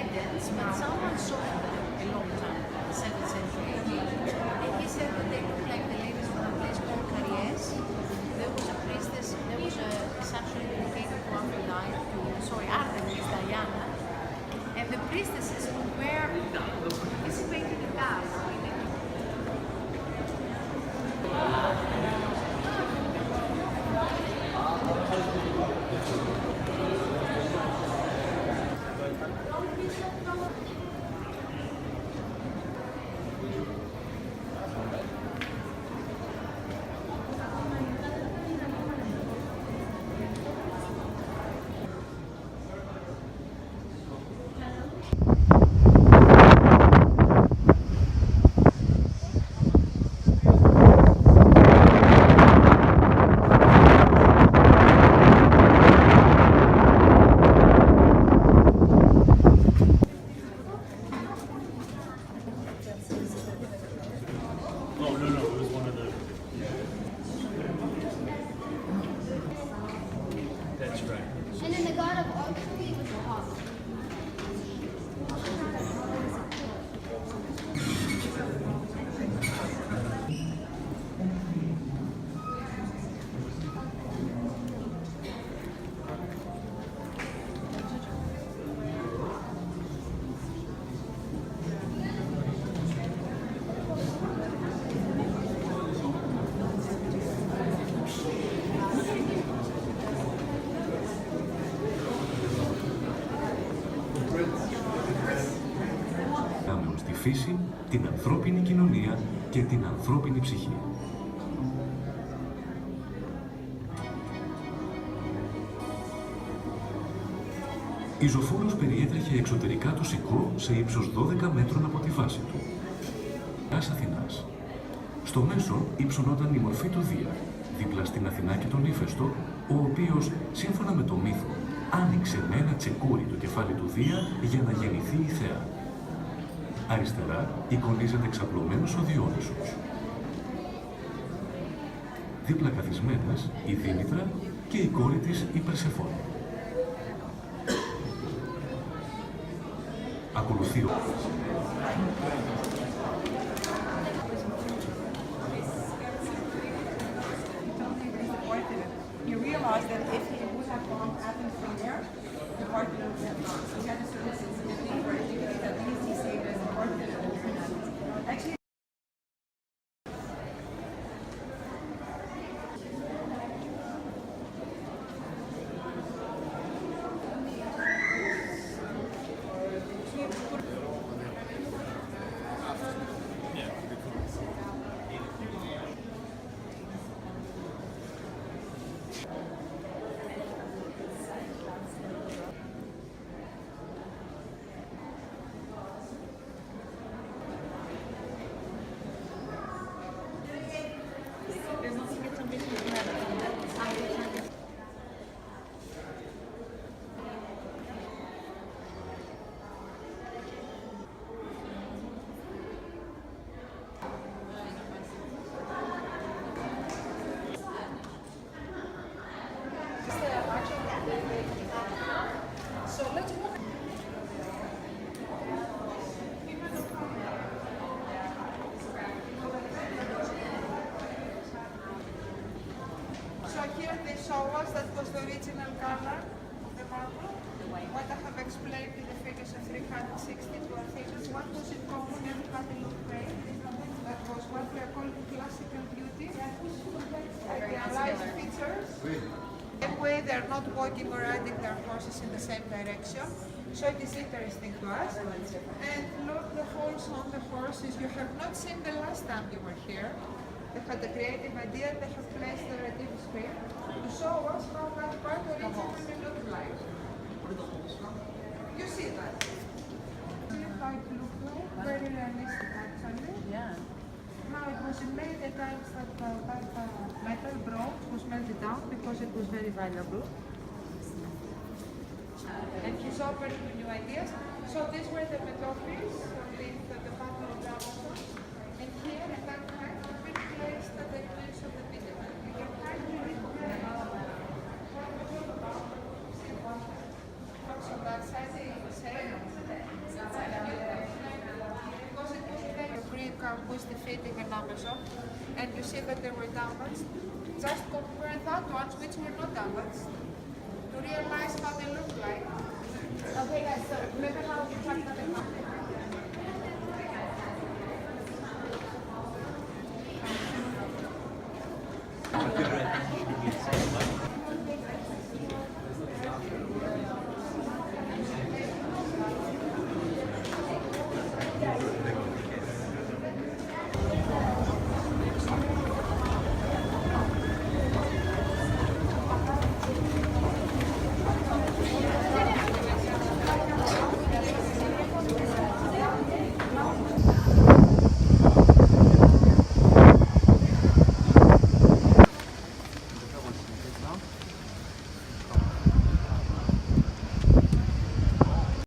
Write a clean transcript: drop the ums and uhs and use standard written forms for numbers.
medals, but someone saw them a long time, 7th century. And he said that they look like the ladies from a place called Caries. There was a priestess, there was a actually dedicated to Aphrodite, Artemis, Diana, and the priestesses were participating in that. And then the god of archery was a hawk. Στη φύση, την ανθρώπινη κοινωνία και την ανθρώπινη ψυχή. Η Ζωφόλος περιέτρεχε εξωτερικά το Σικό σε ύψος 12 μέτρων από τη βάση του. Αθηνάς. Στο μέσο υψωνόταν η μορφή του Δία, δίπλα στην Αθηνά και τον Ήφαιστο, ο οποίος, σύμφωνα με το μύθο, άνοιξε με ένα τσεκούρι το κεφάλι του Δία για να γεννηθεί η Θεά. Αριστερά εικονίζεται ξαπλωμένος ο Διόνυσος. Δίπλα καθισμένες η Δήμητρα και η κόρη της η Περσεφόνη. Ακολουθεί ο... You realize that if he would have gone Athens from there, the Parthenon would have gone. So he had a certain sensitivity for antiquity that these he saved as a Parthenon and turned Athens. Actually, here they show us that was the original color of the marble. What I have explained in the figures of 360 to Athens, what was in common, everybody looked great. That was what we are calling classical beauty. Idealized features. That way they are not walking or riding their horses in the same direction. So it is interesting to us. And look, the holes on the horses you have not seen the last time you were here. They had a creative idea, they have placed the redeem screen to show us how that part originally looked like. You see that? See how it looked like? Very realistic actually. Yeah. Now it was in many times that metal bronze was melted down because it was very valuable. And he's offering new ideas. So these were the metopes with the battle of Damasus. And here in that time, we placed the place of the video. You can kindly read so that side is the same. is the fitting and Amazon, and you see that they were damaged. Just compare that ones which were not damaged to realize how they look like. Okay, guys, so remember how we talked about the